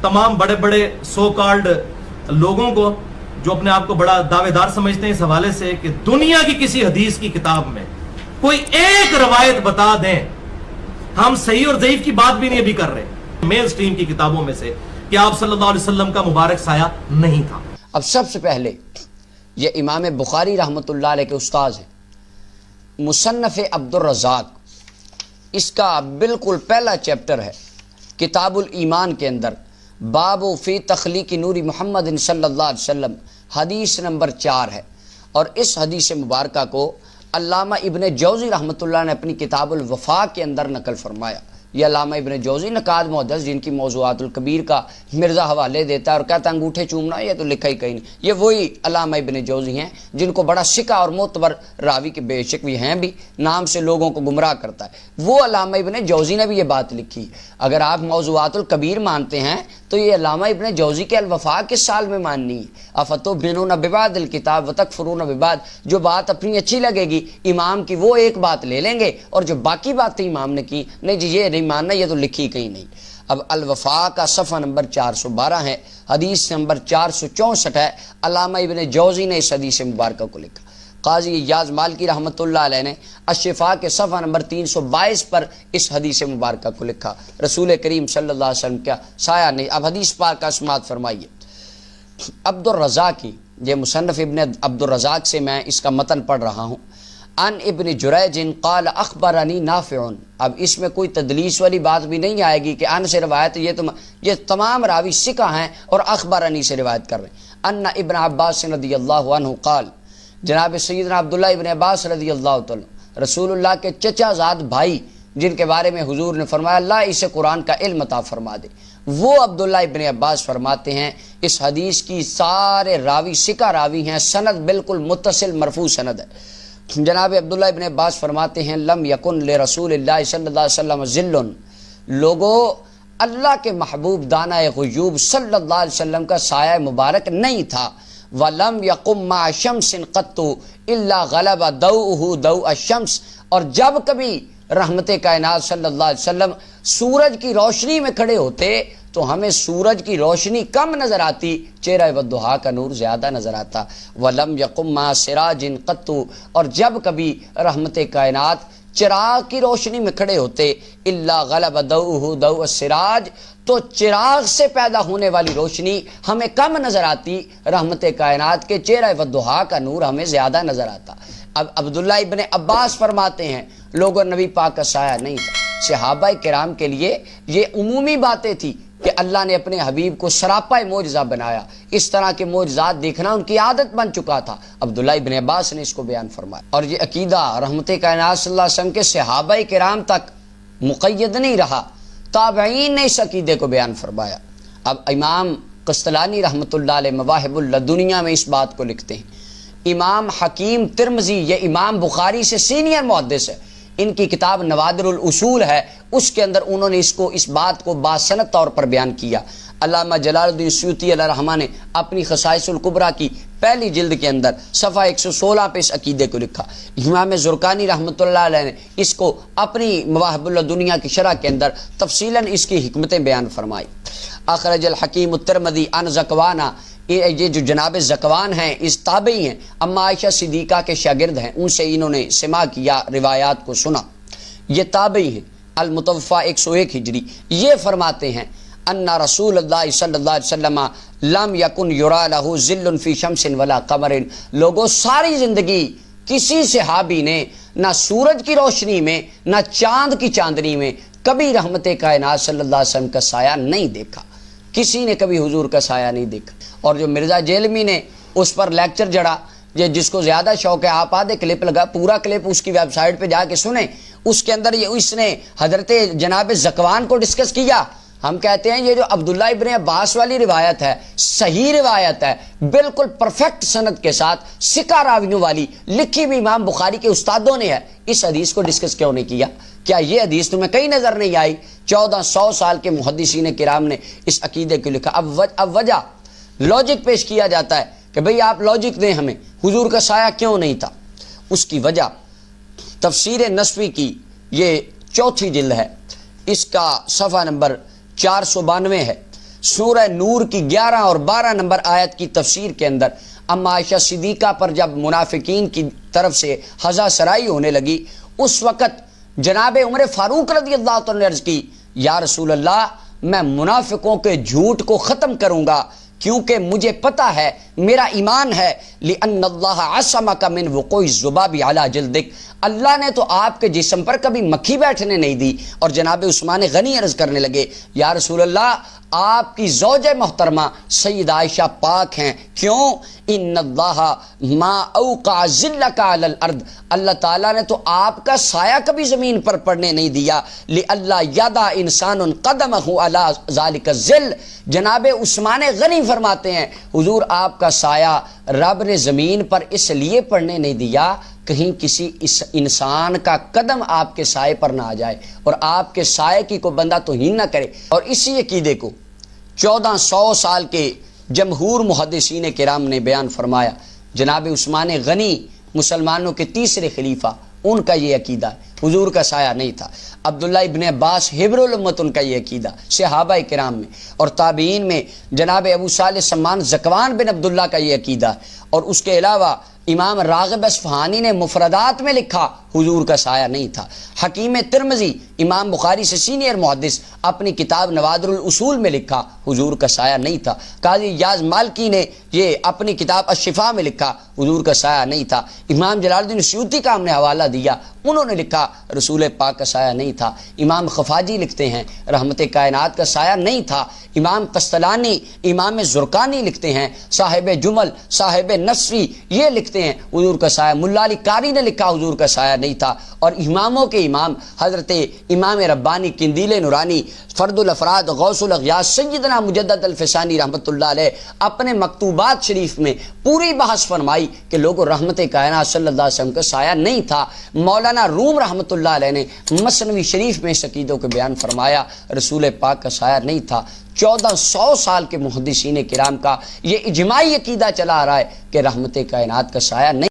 तमाम बड़े बड़े सो कॉल्ड लोगों को जो अपने आप को बड़ा दावेदार समझते हैं इस हवाले से कि दुनिया की किसी हदीस की किताब में कोई एक रवायत बता दें, हम सही और ज़ईफ की बात भी नहीं अभी कर रहे, मेन स्ट्रीम की किताबों में से, कि आप सल्लल्लाहु अलैहि वसल्लम का मुबारक साया नहीं था। अब सबसे पहले ये इमाम बुखारी रहमतुल्लाह अलैह के उस्ताद हैं, मुसन्नफ़ अब्दुर रज़ाक, इसका बिल्कुल पहला चैप्टर है किताबुल ईमान के अंदर, बाबु फ़ी तख़लीक़ि नूरी मुहम्मद सल्लल्लाहु अलैहि वसल्लम, हदीस नंबर 4 है। और इस हदीस मुबारका को अल्लामा इब्न जौज़ी रहमतुल्लाह ने अपनी किताबुल वफ़ा के अंदर नकल फरमाया। ये अल्लामा इब्न जौज़ी नकाद मुहद्दिस, जिनकी मौज़ूआतुल कबीर का मिर्ज़ा हवाले देता है और कहता है अंगूठे चूमना, ये तो लिखा ही कहीं नहीं। ये वही अल्लामा इब्न जौज़ी हैं जिनको बड़ा सिका और मोतबर रावी के बेशक भी हैं भी, नाम से लोगों को गुमराह करता है, वो अल्लामा इब्न जौज़ी ने भी ये बात लिखी। अगर आप मौज़ूआतुल कबीर मानते हैं तो ये अल्लामा इब्न जौज़ी के अल-वफ़ा किस साल में माननी है? अफ़तुमिनून बिबादिल किताब व तकफ़ुरून बिबाद, जो बात अपनी अच्छी लगेगी इमाम की वो एक बात ले लेंगे और जो बाकी बातें इमाम ने की नहीं जी ये नहीं मानना, ये तो लिखी कहीं नहीं। अब अल-वफ़ा का सफ़ा नंबर 412 है, हदीस नंबर 464 है। अल्लामा इब्न जौज़ी ने इस हदीस मुबारक को लिखा। काज़ी इयाज़ मालिकी रहमतुल्लाह अलैह ने अश-शिफ़ा के सफ़ा नंबर 322 पर इस हदीस मुबारक को लिखा। रसूल करीम सल्लल्लाहु अलैहि वसल्लम का साया नहीं। अब हदीस पाक का समात फरमाइए। अब्दुर रज़ाक की, ये मुसन्नफ़ इब्न अब्दुर रज़ाक से मैं इसका मतन पढ़ रहा हूँ। अन इब्न जुरैज क़ाल अख़बरनी नाफ़िउन, अब इसमें कोई तदलीस वाली बात भी नहीं आएगी कि अन से रवायत, ये तमाम रावी सिका हैं और अख़बरनी से रिवायत कर रहे हैं। अन्ना इब्न अब्बास रज़ियल्लाहु अन्हु क़ाल, जनाब सैयदना अब्दुल्लाह इब्न अब्बास रज़ियल्लाहु तआला रसूलुल्लाह के चचाज़ाद भाई, जिनके बारे में हुजूर ने फरमाया अल्लाह इसे कुरान का इल्म अता फरमा दे, वो अब्दुल्लाह इब्न अब्बास फरमाते हैं इस हदीस की सारे रावी सिका रावी हैं, सनद बिल्कुल मुत्तसिल मरफू सनद है। जनाब अब्दुल्लाह इब्न अब्बास फरमाते हैं लम यकुन ले रसूलिल्लाह सल्लल्लाहु अलैहि वसल्लम ज़िल्लुन, लोगो अल्लाह के महबूब दाना ग़ुयूब सल्लल्लाहु अलैहि वसल्लम का साया मुबारक नहीं था। वलम यकुम मा शम्सिन क़त्तु इल्ला ग़लबा दौउहु दौ अश-शम्स, और जब कभी रहमते कायनात सल्लल्लाहु अलैहि वसल्लम सूरज की रोशनी में खड़े होते तो हमें सूरज की रोशनी कम नजर आती, चेहरा वद्दुहा का नूर ज्यादा नजर आता। वलम यकुम मा सिराजिन क़त्तु, और जब कभी रहमते कायनात चिराग की रोशनी में खड़े होते इल्ला ग़लबा दौउहु दौ अस-सिराज, तो चिराग से पैदा होने वाली रोशनी हमें कम नजर आती, रहमते कायनात के चेहरा वद्दुहा का नूर हमें ज्यादा नजर आता। अब अब्दुल्लाह इब्न अब्बास फरमाते हैं लोगों नबी पाक का साया नहीं था। सहाबा किराम के लिए ये उमूमी बातें थी कि अल्लाह ने अपने हबीब को सरापा मोजज़ा बनाया, इस तरह के मोजज़ात देखना उनकी आदत बन चुका था। अब्दुल्लाह इब्न अब्बास ने इसको बयान फरमाया, और ये अकीदा रहमते कायनात सल्लल्लाहु अलैहि वसल्लम के सहाबा किराम तक मुक़य्यद नहीं रहा, ताबईन ने इस अकीदे को बयान फरमाया। अब इमाम क़स्तलानी रहमतुल्लाह अलैह मवाहिबुल लदुनिया में इस बात को लिखते हैं। इमाम हकीम तिरमिज़ी, ये इमाम बुखारी से सीनियर मुहद्दिस है, इनकी किताब नवादिरुल उसूल है, उसके अंदर उन्होंने इस बात को बासनद तौर पर बयान किया। अल्लामा जलालुद्दीन सूती अलैहि रहमा ने अपनी खसाइसुल कुबरा की पहली जिल्द के अंदर सफ़ा 116 पे इस अकीदे को लिखा। इमाम ज़ुरकानी रहमतुल्लाह अलैह ने इसको अपनी मवाहिबुल दुनिया की शरह के अंदर तफसीलन इसकी हिकमतें बयान फरमाई। अखरजल हकीम तिरमिज़ी अन ज़कवाना, ये जो जनाब ज़कवान हैं इस ताबई हैं, अम्मा आयशा सिद्दीक़ा के शागिर्द हैं, उनसे इन्होंने सिमा किया, रिवायात को सुना। ये ताबई हैं, अल-मुतवफ़ा 101 हिजरी। ये फरमाते हैं अन्ना रसूलुल्लाह सल्लल्लाहु अलैहि वसल्लम लम यकुन युरा लहु ज़िल्लुन फ़ी शम्सिन वला क़मरिन, लोगों सारी ज़िंदगी किसी सहाबी ने ना सूरज की रोशनी में ना चांद की चांदनी में कभी रहमते कायनात सल्लल्लाहु अलैहि वसल्लम का साया नहीं देखा, किसी ने कभी हुजूर का साया नहीं देखा। और जो मिर्ज़ा जेलमी ने उस पर लेक्चर जड़ा, ये जिसको ज़्यादा शौक है आप आधे क्लिप लगा, पूरा क्लिप उसकी वेबसाइट पे जाके सुने, उसके अंदर ये इसने हज़रत जनाब ज़कवान को डिस्कस किया। हम कहते हैं ये जो अब्दुल्लाह इब्न अब्बास वाली रिवायत है सही रिवायत है, बिल्कुल परफेक्ट सनद के साथ सिका रावियों वाली, लिखी भी इमाम बुखारी के उस्तादों ने है। इस हदीस को डिस्कस क्यों नहीं किया? क्या ये हदीस तुम्हें कहीं नजर नहीं आई? 1400 साल के मुहद्दिसीन किराम ने इस अकीदे को लिखा। अब वजह लॉजिक पेश किया जाता है कि भाई आप लॉजिक दें हमें, हुजूर का साया क्यों नहीं था? उसकी वजह तफसीर नस्वी की ये 4थी जिल्द है, इसका सफ़ा नंबर 492 है। سورہ نور کی 11 اور 12 نمبر آیت کی تفسیر کے اندر اما عائشہ صدیقہ پر جب منافقین کی طرف سے ہزا سرائی ہونے لگی، اس وقت جناب عمر فاروق رضی اللہ عنہ نے عرض کی، یا رسول اللہ میں منافقوں کے جھوٹ کو ختم کروں گا، کیونکہ مجھے پتہ ہے، میرا ایمان ہے، لِأَنَّ اللَّهَ عَصَمَكَ مِنْ وُقُوعِ الذُّبَابِ عَلَى جِلْدِكَ، اللہ نے تو آپ کے جسم پر کبھی مکھی بیٹھنے نہیں دی۔ اور جناب عثمان غنی عرض کرنے لگے، یا رسول اللہ آپ کی زوجہ محترمہ سید عائشہ پاک ہیں، کیوں؟ ان اللہ ما اوقع ذلک علی الارض، اللہ تعالیٰ نے تو آپ کا سایہ کبھی زمین پر پڑنے نہیں دیا، لئلا یدع انسان قدمہ علی ذالک الذل۔ جناب عثمان غنی فرماتے ہیں حضور آپ کا سایہ رب نے زمین پر اس لیے پڑنے نہیں دیا کہیں کسی انسان کا قدم آپ کے سائے پر نہ آ جائے اور آپ کے سائے کی کوئی بندہ توہین نہ کرے۔ اور اسی عقیدے کو 1400 سال کے جمہور محدثین کرام نے بیان فرمایا۔ جناب عثمان غنی مسلمانوں کے تیسرے خلیفہ، ان کا یہ عقیدہ ہے، حضور کا سایہ نہیں تھا۔ عبداللہ ابن عباس حبر الامت، ان کا یہ عقیدہ، صحابہ کرام میں اور تابعین میں جناب ابو صالح سمان زکوان بن عبداللہ کا یہ عقیدہ ہے۔ اور اس کے علاوہ امام راغب اصفہانی نے مفردات میں لکھا حضور کا سایہ نہیں تھا۔ حکیم ترمذی امام بخاری سے سینئر محدث اپنی کتاب نوادر الاصول میں لکھا حضور کا سایہ نہیں تھا۔ قاضی یاز مالکی نے یہ اپنی کتاب الشفاء میں لکھا حضور کا سایہ نہیں تھا۔ امام جلال الدین سیوطی کا ہم نے حوالہ دیا، انہوں نے لکھا رسول پاک کا سایہ نہیں تھا۔ امام خفاجی لکھتے ہیں رحمت کائنات کا سایہ نہیں تھا۔ امام قسطلانی، امام زرقانی لکھتے ہیں، صاحب جمل، صاحب نصفی یہ لکھتے ہیں حضور کا سایہ، ملا علی قاری نے لکھا حضور کا سایہ نہیں تھا۔ اور اماموں کے امام حضرت امام ربانی قندیل نورانی، فرد الافراد غوث الاغیاث سیدنا مجدد الفسانی رحمۃ اللہ علیہ اپنے مکتوبات شریف میں پوری بحث فرمائی کہ لوگوں رحمت کائنات صلی اللہ علیہ وسلم کا سایہ نہیں تھا۔ مولانا روم رحمۃ اللہ علیہ نے مثنوی شریف میں اس عقیدوں کے بیان فرمایا رسول پاک کا سایہ نہیں تھا۔ 1400 سال کے محدثین کرام کا یہ اجماعی عقیدہ چلا آ رہا ہے کہ رحمت کائنات کا سایہ نہیں